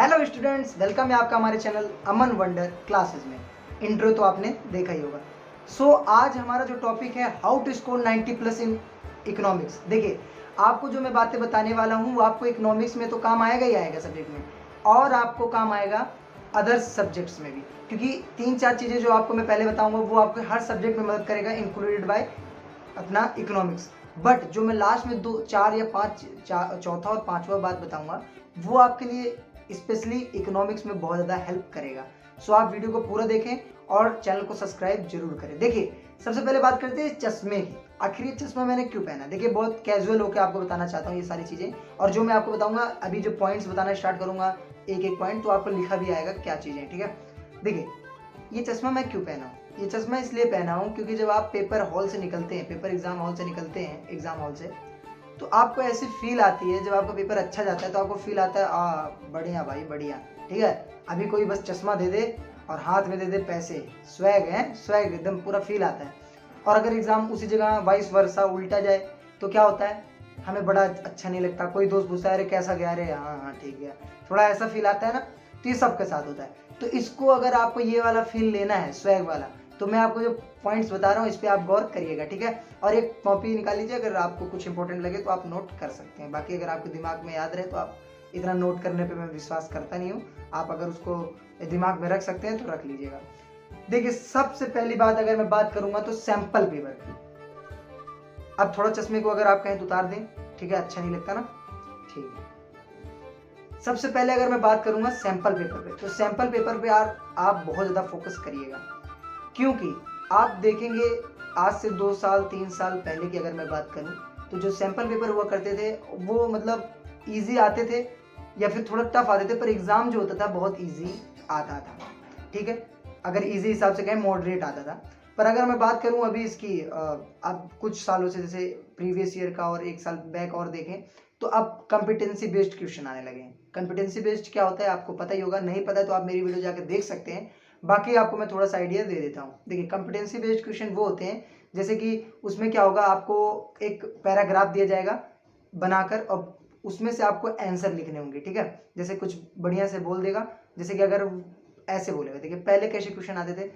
Hello students, welcome है आपका हमारे चैनल अमन वंडर क्लासेस में। इंट्रो तो आपने देखा ही होगा। आज हमारा जो टॉपिक है how to score 90 plus in economics. देखिए, आपको जो मैं बातें बताने वाला हूँ वो आपको इकोनॉमिक्स में तो काम आएगा ही आएगा सब्जेक्ट में, और आपको काम आएगा अदर सब्जेक्ट्स में भी, क्योंकि 3-4 चीज़ें जो आपको मैं पहले बताऊँगा वो आपको हर सब्जेक्ट में मदद करेगा, इंक्लूडेड बाय अपना इकोनॉमिक्स। बट जो मैं लास्ट में 2-4 या 5 चौथा और पांचवा बात बताऊंगा वो आपके लिए स्पेशली इकोनॉमिक्स में बहुत ज़्यादा हेल्प करेगा। आप वीडियो को पूरा देखें और चैनल को सब्सक्राइब जरूर करें। देखिए, सबसे पहले बात करते हैं चश्मे की। आखिर ये चश्मा मैंने क्यों पहना? देखिए, बहुत कैजुअल होकर आपको बताना चाहता हूँ ये सारी चीज़ें, और जो मैं आपको बताऊंगा अभी जो पॉइंट्स बताना स्टार्ट करूंगा एक एक पॉइंट, तो आपको लिखा भी आएगा क्या चीज़ें। ठीक है, देखिए ये चश्मा मैं क्यों पहना हूँ? ये चश्मा इसलिए पहना हूँ क्योंकि जब आप पेपर हॉल से निकलते हैं, पेपर एग्जाम हॉल से निकलते हैं, एग्जाम हॉल से, तो आपको ऐसी फील आती है, जब आपका पेपर अच्छा जाता है तो आपको फील आता है बढ़िया भाई बढ़िया। ठीक है, अभी कोई बस चश्मा दे दे और हाथ में दे दे पैसे, स्वैग है, स्वैग एकदम पूरा फील आता है। और अगर एग्जाम उसी जगह वाइस वर्सा उल्टा जाए तो क्या होता है, हमें बड़ा अच्छा नहीं लगता। कोई दोस्त पूछता है अरे कैसा गया, अरे हाँ हाँ ठीक है, थोड़ा ऐसा फील आता है ना। तो ये सबके साथ होता है। तो इसको अगर आपको ये वाला फील लेना है, स्वैग वाला, तो मैं आपको जो पॉइंट्स बता रहा हूँ इस पर आप गौर करिएगा। ठीक है, और एक कॉपी निकाल लीजिए, अगर आपको कुछ इंपॉर्टेंट लगे तो आप नोट कर सकते हैं। बाकी अगर आपको दिमाग में याद रहे तो आप इतना नोट करने पे मैं विश्वास करता नहीं हूँ। आप अगर उसको दिमाग में रख सकते हैं तो रख लीजिएगा। देखिए, सबसे पहली बात अगर मैं बात करूंगा तो सैंपल पेपर की। अब थोड़ा चश्मे को अगर आप कहें तो उतार दें, ठीक है, अच्छा नहीं लगता ना, ठीक है। सबसे पहले अगर मैं बात करूंगा सैंपल पेपर पे, तो सैंपल पेपर पे यार आप बहुत ज़्यादा फोकस करिएगा, क्योंकि आप देखेंगे आज से 2 साल 3 साल पहले की अगर मैं बात करूं तो जो सैंपल पेपर हुआ करते थे वो मतलब इजी आते थे या फिर थोड़ा टफ आते थे, पर एग्ज़ाम जो होता था बहुत इजी आता था। ठीक है, अगर इजी हिसाब से कहें मॉडरेट आता था। पर अगर मैं बात करूं अभी इसकी अब कुछ सालों से, जैसे प्रीवियस ईयर का और 1 साल बैक और देखें, तो अब कंपिटेंसी बेस्ड क्वेश्चन आने लगे हैं। कंपिटेंसी बेस्ड क्या होता है आपको पता ही होगा, नहीं पता है तो आप मेरी वीडियो जाकर देख सकते हैं। बाकी आपको मैं थोड़ा सा आइडिया दे देता हूँ। देखिए, कंपिटेंसी बेस्ड क्वेश्चन वो होते हैं जैसे कि उसमें क्या होगा, आपको एक पैराग्राफ दिया जाएगा बनाकर और उसमें से आपको आंसर लिखने होंगे। ठीक है, जैसे कुछ बढ़िया से बोल देगा, जैसे कि अगर ऐसे बोलेगा, देखिए पहले कैसे क्वेश्चन आते थे,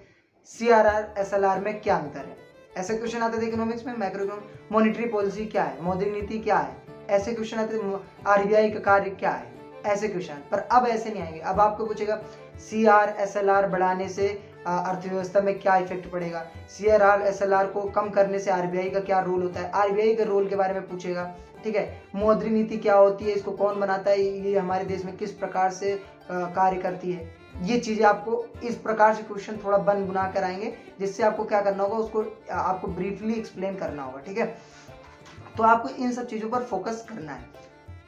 CRR SLR में क्या अंतर है, ऐसे क्वेश्चन आते थे इकोनॉमिक्स में। मैक्रो इकोनॉमिक्स, मॉनेटरी पॉलिसी क्या है, मौद्रिक नीति क्या है, ऐसे क्वेश्चन आते थे। RBI का कार्य क्या है, ऐसे क्वेश्चन। पर अब ऐसे नहीं आएंगे। अब आपको पूछेगा CR SLR बढ़ाने से अर्थव्यवस्था में क्या इफेक्ट पड़ेगा, CRR SLR को कम करने से RBI का क्या रोल होता है, RBI के रोल के बारे में पूछेगा। ठीक है, मौद्रिक नीति क्या होती है, इसको कौन बनाता है, ये हमारे देश में किस प्रकार से कार्य करती है। ये चीज़ें आपको इस प्रकार से क्वेश्चन थोड़ा बन बुना कर आएंगे, जिससे आपको क्या करना होगा, उसको आपको ब्रीफली एक्सप्लेन करना होगा। ठीक है, तो आपको इन सब चीज़ों पर फोकस करना है।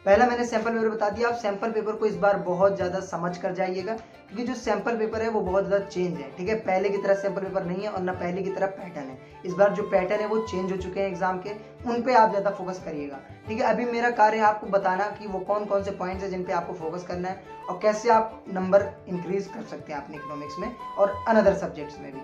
पहला मैंने सैंपल पेपर बता दिया, आप सैंपल पेपर को इस बार बहुत ज़्यादा समझ कर जाइएगा, क्योंकि जो सैंपल पेपर है वो बहुत ज़्यादा चेंज है। ठीक है, पहले की तरह सैंपल पेपर नहीं है और ना पहले की तरह पैटर्न है। इस बार जो पैटर्न है वो चेंज हो चुके हैं एग्जाम के, उन पे आप ज़्यादा फोकस करिएगा। ठीक है, अभी मेरा कार्य है आपको बताना कि वो कौन कौन से पॉइंट्स हैं जिन पे आपको फोकस करना है और कैसे आप नंबर इंक्रीज कर सकते हैं अपने इकोनॉमिक्स में और अनदर सब्जेक्ट्स में भी।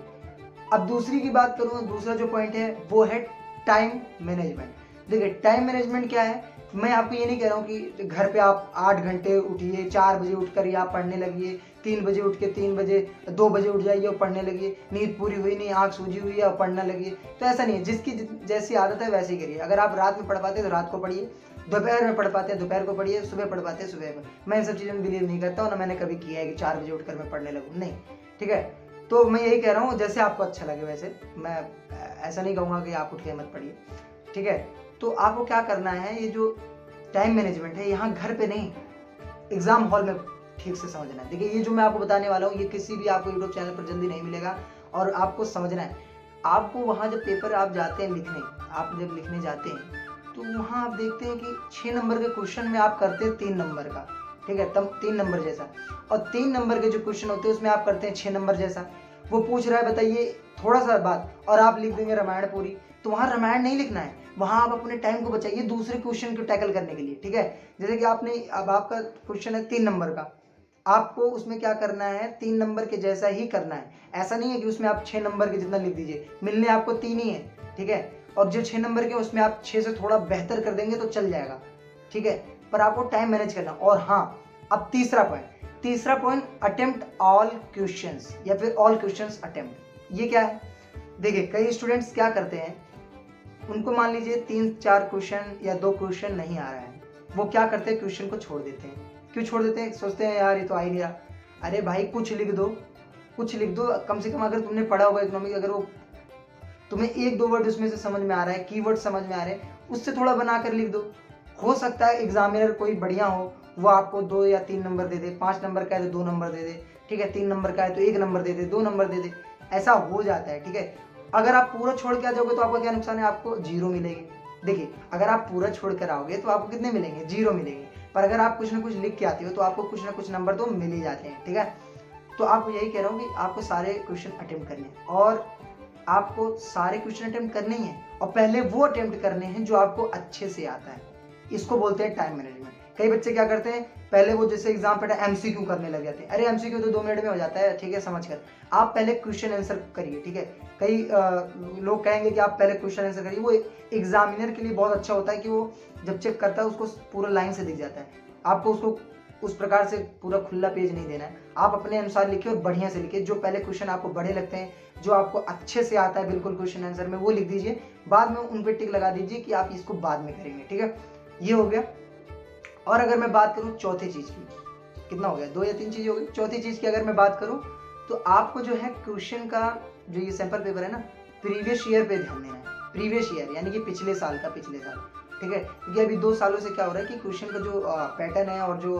अब दूसरी की बात करूँ, दूसरा जो पॉइंट है वो है टाइम मैनेजमेंट। देखिए, टाइम मैनेजमेंट क्या है, मैं आपको ये नहीं कह रहा हूँ कि घर पे आप 8 घंटे उठिए, 4 बजे उठकर या पढ़ने लगिए, 3 बजे उठ के 3 बजे 2 बजे उठ जाइए और पढ़ने लगिए, नींद पूरी हुई नहीं, आँख सूजी हुई है और पढ़ने लगिए। तो ऐसा नहीं है, जिसकी जैसी आदत है वैसे ही करिए। अगर आप रात में पढ़ पाते हैं तो रात को पढ़िए, दोपहर में पढ़ पाते हैं दोपहर को पढ़िए, सुबह पढ़ पाते हैं सुबह को। मैं इन सब चीज़ों में बिलीव नहीं करता हूँ, ना मैंने कभी किया है कि 4 बजे उठकर मैं पढ़ने लगूँ, नहीं। ठीक है, तो मैं यही कह रहा हूँ जैसे आपको अच्छा लगे वैसे। मैं ऐसा नहीं कहूँगा कि आप उठ के मत पढ़िए। ठीक है, तो आपको क्या करना है, ये जो टाइम मैनेजमेंट है यहाँ घर पे नहीं, एग्जाम हॉल में ठीक से समझना है। देखिए, ये जो मैं आपको बताने वाला हूँ ये किसी भी आपको यूट्यूब चैनल पर जल्दी नहीं मिलेगा, और आपको समझना है। आपको वहाँ जब पेपर आप जाते हैं लिखने, आप जब लिखने जाते हैं तो वहाँ आप देखते हैं कि 6 नंबर के क्वेश्चन में आप करते हैं 3 नंबर का। ठीक है, तब 3 नंबर जैसा, और 3 नंबर के जो क्वेश्चन होते हैं उसमें आप करते हैं 6 नंबर जैसा। वो पूछ रहा है बताइए थोड़ा सा बात, और आप लिख देंगे रामायण पूरी। तो वहाँ रामायण नहीं लिखना है, वहाँ आप अपने टाइम को बचाइए दूसरे क्वेश्चन को टैकल करने के लिए। ठीक है, जैसे कि आपने, अब आपका क्वेश्चन है 3 नंबर का, आपको उसमें क्या करना है, 3 नंबर के जैसा ही करना है। ऐसा नहीं है कि उसमें आप 6 नंबर के जितना लिख दीजिए, मिलने आपको 3 ही है। ठीक है, और जो 6 नंबर के उसमें आप 6 से थोड़ा बेहतर कर देंगे तो चल जाएगा। ठीक है, पर आपको टाइम मैनेज करना। और हाँ, अब तीसरा पॉइंट, तीसरा पॉइंट, अटेम्प्ट ऑल क्वेश्चंस या फिर ऑल क्वेश्चंस अटेम्प्ट। ये क्या है? देखिए कई स्टूडेंट्स क्या करते हैं, उनको मान लीजिए 3-4 क्वेश्चन या 2 क्वेश्चन नहीं आ रहा है, वो क्या करते हैं, क्वेश्चन को छोड़ देते हैं। क्यों छोड़ देते हैं? सोचते हैं यार ये तो आ ही नहीं रहा। अरे भाई कुछ लिख दो, कुछ लिख दो, कम से कम अगर तुमने पढ़ा होगा इकोनॉमिक, अगर वो तुम्हें 1-2 वर्ड उसमें से समझ में आ रहा है, कीवर्ड समझ में आ रहे हैं, उससे थोड़ा बनाकर लिख दो। हो सकता है एग्जामिनर कोई बढ़िया हो, वो आपको 2 या 3 नंबर दे दे, 5 नंबर का है तो 2 नंबर दे दे, ठीक है, 3 नंबर का है तो 1 नंबर दे दे, 2 नंबर दे दे, ऐसा हो जाता है, ठीक है। अगर आप पूरा छोड़ के आ जाओगे तो आपका क्या नुकसान है, आपको 0 मिलेंगे। देखिए अगर आप पूरा छोड़ कर आओगे तो आपको कितने मिलेंगे, 0 मिलेंगे। पर अगर आप कुछ ना कुछ लिख के आते हो तो आपको कुछ ना कुछ नंबर तो मिल ही जाते हैं, ठीक है। तो आपको यही कह रहा हूँ कि आपको सारे क्वेश्चन अटेम्प्ट करने हैं, और आपको सारे क्वेश्चन अटेम्प्ट करने ही हैं, और पहले वो अटेम्प्ट करने हैं जो आपको अच्छे से आता है। इसको बोलते हैं टाइम मैनेजमेंट। कई बच्चे क्या करते हैं, पहले वो जैसे एग्जाम पे एमसीक्यू करने लग जाते हैं। अरे एमसीक्यू तो 2 मिनट में हो जाता है, ठीक है, समझ कर। आप पहले क्वेश्चन आंसर करिए, ठीक है। कई लोग कहेंगे कि आप पहले क्वेश्चन आंसर करिए, वो एग्जामिनर के लिए बहुत अच्छा होता है कि वो जब चेक करता है उसको पूरा लाइन से दिख जाता है। आपको उसको उस प्रकार से पूरा खुला पेज नहीं देना है, आप अपने अनुसार लिखिए और बढ़िया से लिखिए। जो पहले क्वेश्चन आपको बड़े लगते हैं, जो आपको अच्छे से आता है बिल्कुल क्वेश्चन आंसर में, वो लिख दीजिए। बाद में उन पे टिक लगा दीजिए कि आप इसको बाद में करेंगे, ठीक है। ये हो गया। और अगर मैं बात करूं चौथी चीज की, कितना हो गया, 2 या 3 चीज हो गई। चौथी चीज की अगर मैं बात करूं तो आपको जो है क्वेश्चन का जो ये सैंपल पेपर है ना, प्रीवियस ईयर पे ध्यान देना है। प्रीवियस ईयर यानी कि पिछले साल का, पिछले साल, ठीक है। क्योंकि अभी 2 सालों से क्या हो रहा है कि क्वेश्चन का जो पैटर्न है और जो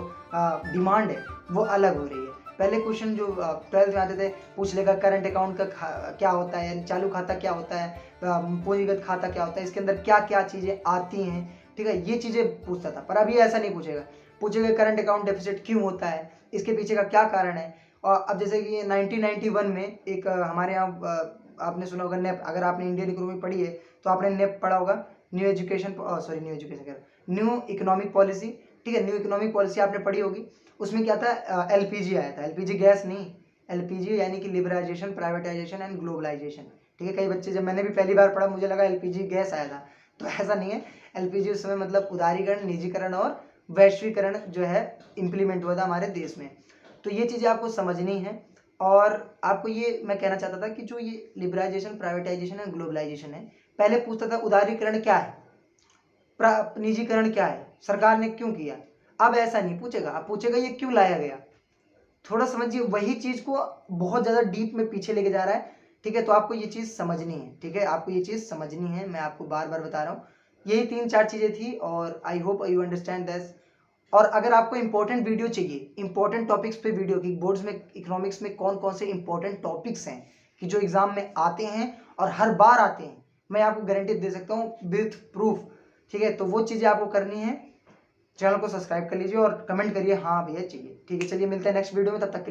डिमांड है वो अलग हो रही है। पहले क्वेश्चन जो 12th में आते थे, पूछ लेगा करंट अकाउंट का क्या होता है, यानी चालू खाता क्या होता है, पूंजीगत खाता क्या होता है, इसके अंदर क्या क्या चीजें आती हैं, ठीक है, ये चीजें पूछता था। पर अभी ऐसा नहीं पूछेगा, पूछेगा करंट अकाउंट डेफिसिट क्यों होता है, इसके पीछे का क्या कारण है। और अब जैसे कि 1991 में एक हमारे यहाँ आपने सुना होगा नेप, अगर आपने इंडियन इकोनॉमी पढ़ी है तो आपने नेप पढ़ा होगा, new education sorry new education new economic policy, ठीक है, न्यू इकोनॉमिक पॉलिसी आपने पढ़ी होगी। उसमें क्या था, एलपीजी आया था, एलपीजी गैस नहीं, एलपीजी यानी कि लिबरलाइजेशन, प्राइवेटाइजेशन एंड ग्लोबलाइजेशन, ठीक है। कई बच्चे, जब मैंने भी पहली बार पढ़ा मुझे लगा एलपीजी गैस आया था, तो ऐसा नहीं है। एलपीजी उस समय मतलब उदारीकरण, निजीकरण और वैश्वीकरण जो है इम्प्लीमेंट हुआ था हमारे देश में। तो ये चीज़ें आपको समझनी है। और आपको ये मैं कहना चाहता था कि जो ये लिबरलाइजेशन, प्राइवेटाइजेशन एंड ग्लोबलाइजेशन है, पहले पूछता था उदारीकरण क्या है, निजीकरण क्या है, सरकार ने क्यों किया। अब ऐसा नहीं पूछेगा, अब पूछेगा ये क्यों लाया गया। थोड़ा समझिए, वही चीज को बहुत ज्यादा डीप में पीछे लेके जा रहा है, ठीक है। तो आपको ये चीज समझनी है, ठीक है, आपको ये चीज समझनी है, मैं आपको बार बार बता रहा हूँ। यही 3-4 चीजें थी, और I hope you understand this. और अगर आपको इंपॉर्टेंट वीडियो चाहिए, इंपॉर्टेंट टॉपिक्स पे वीडियो की, बोर्ड्स में इकोनॉमिक्स में कौन कौन से इंपॉर्टेंट टॉपिक्स हैं कि जो एग्जाम में आते हैं और हर बार आते हैं, मैं आपको गारंटी दे सकता हूँ विथ प्रूफ, ठीक है। तो वो चीज़ें आपको करनी है। चैनल को सब्सक्राइब कर लीजिए और कमेंट करिए हाँ भैया चाहिए, ठीक है। चलिए मिलते हैं नेक्स्ट वीडियो में, तब तक के लिए।